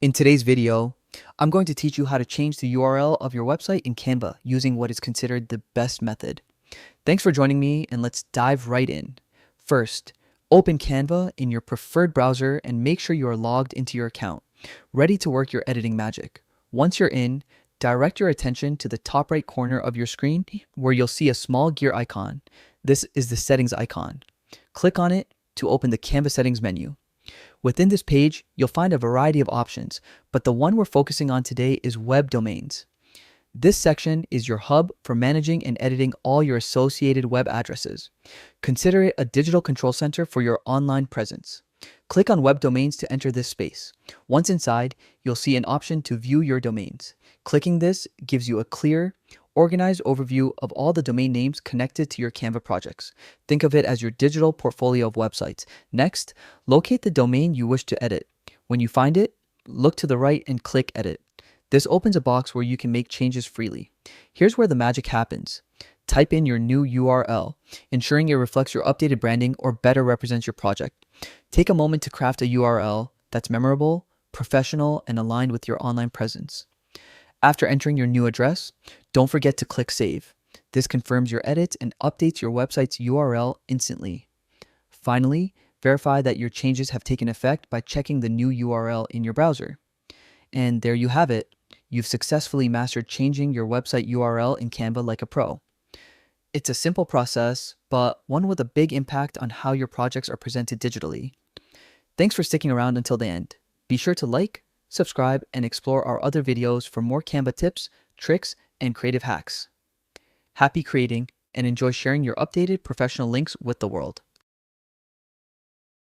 In today's video, I'm going to teach you how to change the URL of your website in Canva using what is considered the best method. Thanks for joining me, and let's dive right in. First, open Canva in your preferred browser and make sure you are logged into your account, ready to work your editing magic. Once you're in, direct your attention to the top right corner of your screen where you'll see a small gear icon. This is the settings icon. Click on it to open the Canva settings menu. Within this page, you'll find a variety of options, but the one we're focusing on today is web domains. This section is your hub for managing and editing all your associated web addresses. Consider it a digital control center for your online presence. Click on web domains to enter this space. Once inside, you'll see an option to view your domains. Clicking this gives you a clear, organized overview of all the domain names connected to your Canva projects. Think of it as your digital portfolio of websites. Next, locate the domain you wish to edit. When you find it, look to the right and click Edit. This opens a box where you can make changes freely. Here's where the magic happens. Type in your new URL, ensuring it reflects your updated branding or better represents your project. Take a moment to craft a URL that's memorable, professional, and aligned with your online presence. After entering your new address, don't forget to click Save. This confirms your edits and updates your website's URL instantly. Finally, verify that your changes have taken effect by checking the new URL in your browser. And there you have it. You've successfully mastered changing your website URL in Canva like a pro. It's a simple process, but one with a big impact on how your projects are presented digitally. Thanks for sticking around until the end. Be sure to like, subscribe, and explore our other videos for more Canva tips, tricks, and creative hacks. Happy creating, and enjoy sharing your updated professional links with the world.